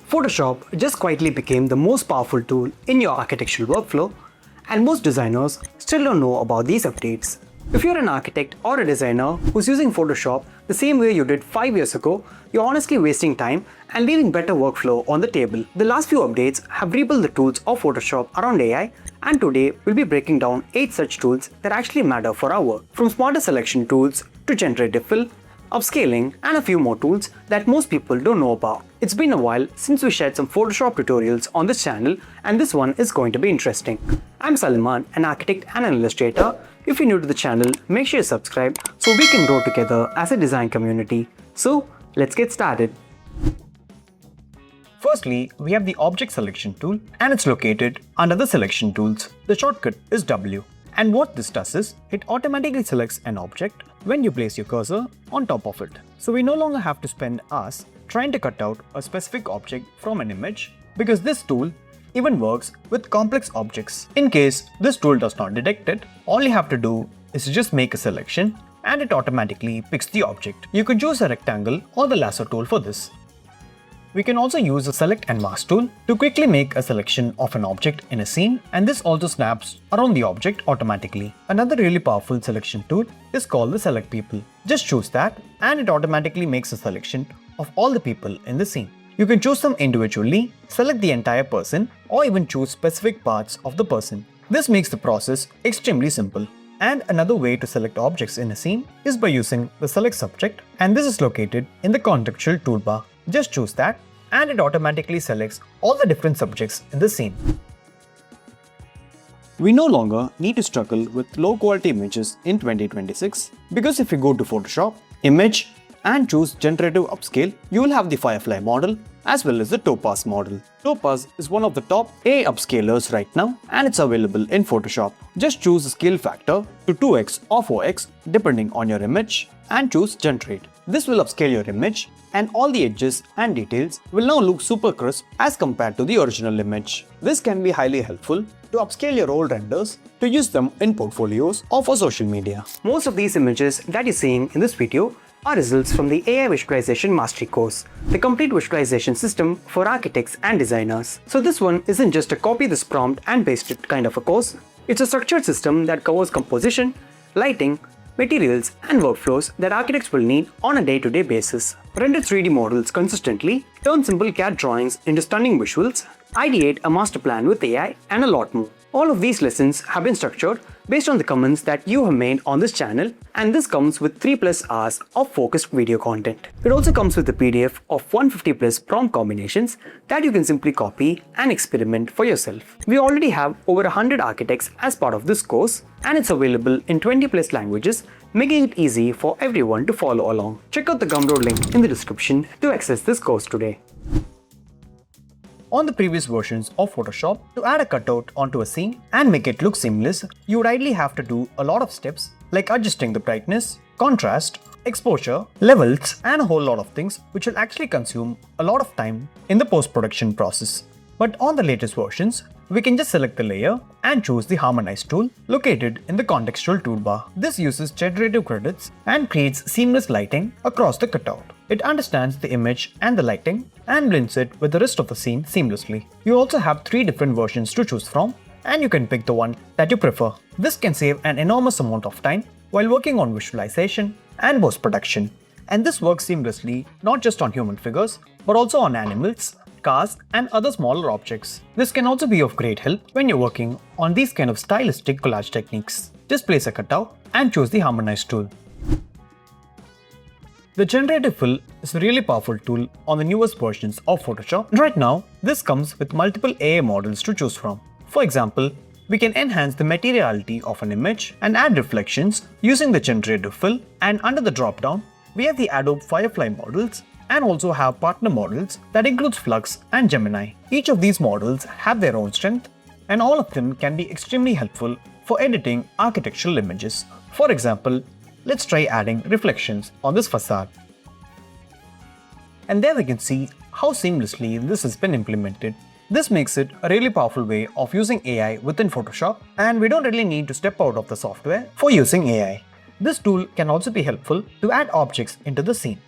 Photoshop just quietly became the most powerful tool in your architectural workflow, and most designers still don't know about these updates. If you're an architect or a designer who's using Photoshop the same way you did 5 years ago, you're honestly wasting time and leaving better workflow on the table. The last few updates have rebuilt the tools of Photoshop around AI, and today we'll be breaking down 8 such tools that actually matter for our work. From smarter selection tools to generative fill, upscaling, and a few more tools that most people don't know about. It's been a while since we shared some Photoshop tutorials on this channel, and this one is going to be interesting. I'm Salman, an architect and an illustrator. If you're new to the channel, make sure you subscribe so we can grow together as a design community. So let's get started. Firstly, we have the Object Selection tool, and it's located under the Selection tools. The shortcut is W. And what this does is, it automatically selects an object when you place your cursor on top of it. So we no longer have to spend hours trying to cut out a specific object from an image, because this tool even works with complex objects. In case this tool does not detect it, all you have to do is to just make a selection and it automatically picks the object. You could choose a rectangle or the lasso tool for this. We can also use the Select and Mask tool to quickly make a selection of an object in a scene, and this also snaps around the object automatically. Another really powerful selection tool is called the Select People. Just choose that and it automatically makes a selection of all the people in the scene. You can choose them individually, select the entire person, or even choose specific parts of the person. This makes the process extremely simple. And another way to select objects in a scene is by using the Select Subject, and this is located in the contextual toolbar. Just choose that and it automatically selects all the different subjects in the scene. We no longer need to struggle with low quality images in 2026, because if you go to Photoshop, Image, and choose Generative Upscale, you will have the Firefly model as well as the Topaz model. Topaz is one of the top AI upscalers right now, and it's available in Photoshop. Just choose the scale factor to 2x or 4x depending on your image and choose Generate. This will upscale your image, and all the edges and details will now look super crisp as compared to the original image. This can be highly helpful to upscale your old renders to use them in portfolios or for social media. Most of these images that you're seeing in this video are results from the AI Visualization Mastery course, the complete visualization system for architects and designers. So this one isn't just a copy this prompt and paste it kind of a course. It's a structured system that covers composition, lighting, materials, and workflows that architects will need on a day-to-day basis. Render 3D models consistently, turn simple CAD drawings into stunning visuals, ideate a master plan with AI, and a lot more. All of these lessons have been structured based on the comments that you have made on this channel, and this comes with 3+ hours of focused video content. It also comes with a PDF of 150+ prompt combinations that you can simply copy and experiment for yourself. We already have over 100 architects as part of this course, and it's available in 20+ languages, making it easy for everyone to follow along. Check out the Gumroad link in the description to access this course today. On the previous versions of Photoshop, to add a cutout onto a scene and make it look seamless, you would ideally have to do a lot of steps like adjusting the brightness, contrast, exposure, levels, and a whole lot of things, which will actually consume a lot of time in the post-production process. But on the latest versions, we can just select the layer and choose the Harmonize tool located in the contextual toolbar. This uses generative credits and creates seamless lighting across the cutout. It understands the image and the lighting and blends it with the rest of the scene seamlessly. You also have 3 different versions to choose from, and you can pick the one that you prefer. This can save an enormous amount of time while working on visualization and post-production. And this works seamlessly not just on human figures, but also on animals, cars, and other smaller objects. This can also be of great help when you're working on these kind of stylistic collage techniques. Just place a cutout and choose the Harmonize tool. The Generative Fill is a really powerful tool on the newest versions of Photoshop. Right now, this comes with multiple AI models to choose from. For example, we can enhance the materiality of an image and add reflections using the Generative Fill, and under the drop-down, we have the Adobe Firefly models and also have partner models that includes Flux and Gemini. Each of these models have their own strength, and all of them can be extremely helpful for editing architectural images. For example, let's try adding reflections on this facade. And there we can see how seamlessly this has been implemented. This makes it a really powerful way of using AI within Photoshop, and we don't really need to step out of the software for using AI. This tool can also be helpful to add objects into the scene.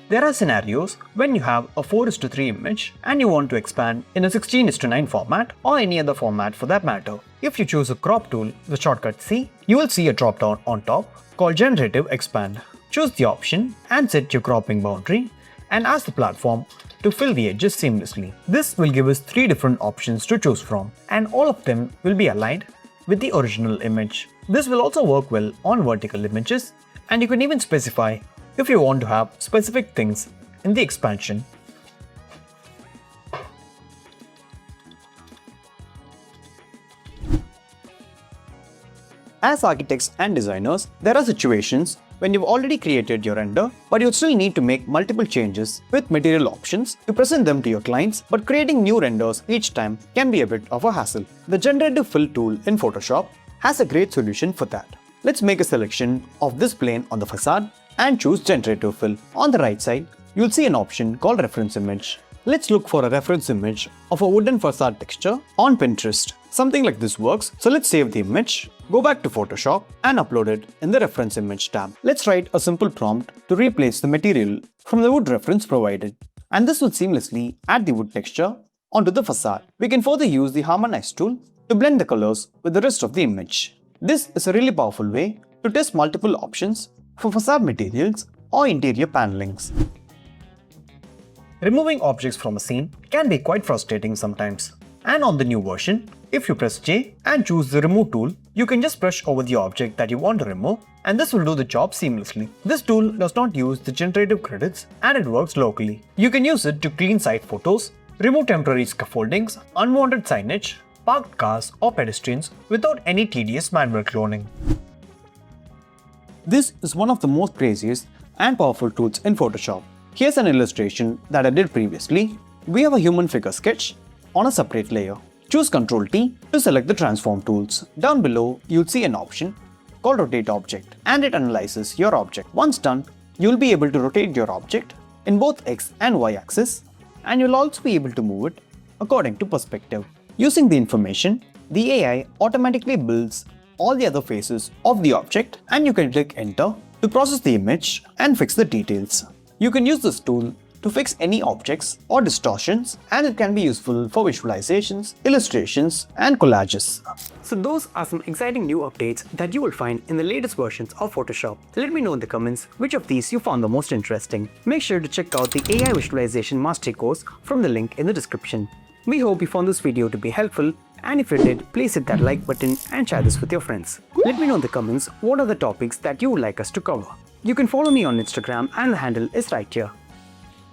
There are scenarios when you have a 4:3 image and you want to expand in a 16:9 format or any other format for that matter. If you choose a crop tool with shortcut C, you will see a drop down on top called Generative Expand. Choose the option and set your cropping boundary and ask the platform to fill the edges seamlessly. This will give us 3 different options to choose from, and all of them will be aligned with the original image. This will also work well on vertical images, and you can even specify if you want to have specific things in the expansion. As architects and designers, there are situations when you've already created your render, but you still need to make multiple changes with material options to present them to your clients, but creating new renders each time can be a bit of a hassle. The Generative Fill tool in Photoshop has a great solution for that. Let's make a selection of this plane on the facade and choose Generative Fill. On the right side, you'll see an option called Reference Image. Let's look for a reference image of a wooden facade texture on Pinterest. Something like this works, so let's save the image, go back to Photoshop and upload it in the Reference Image tab. Let's write a simple prompt to replace the material from the wood reference provided. And this will seamlessly add the wood texture onto the facade. We can further use the Harmonize tool to blend the colors with the rest of the image. This is a really powerful way to test multiple options for facade materials or interior panelings. Removing objects from a scene can be quite frustrating sometimes. And on the new version, if you press J and choose the Remove tool, you can just brush over the object that you want to remove, and this will do the job seamlessly. This tool does not use the generative credits and it works locally. You can use it to clean site photos, remove temporary scaffoldings, unwanted signage, parked cars or pedestrians without any tedious manual cloning. This is one of the most craziest and powerful tools in Photoshop. Here's an illustration that I did previously. We have a human figure sketch on a separate layer. Choose Ctrl T to select the transform tools. Down below, you'll see an option called Rotate Object, and it analyzes your object. Once done, you'll be able to rotate your object in both X and Y axis, and you'll also be able to move it according to perspective. Using the information, the AI automatically builds all the other faces of the object, and you can click Enter to process the image and fix the details. You can use this tool to fix any objects or distortions, and it can be useful for visualizations, illustrations, and collages. So those are some exciting new updates that you will find in the latest versions of Photoshop. Let me know in the comments which of these you found the most interesting. Make sure to check out the AI Visualization Mastery course from the link in the description. We hope you found this video to be helpful, and if you did, please hit that like button and share this with your friends. Let me know in the comments what are the topics that you would like us to cover. You can follow me on Instagram and the handle is right here.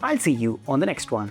I'll see you on the next one.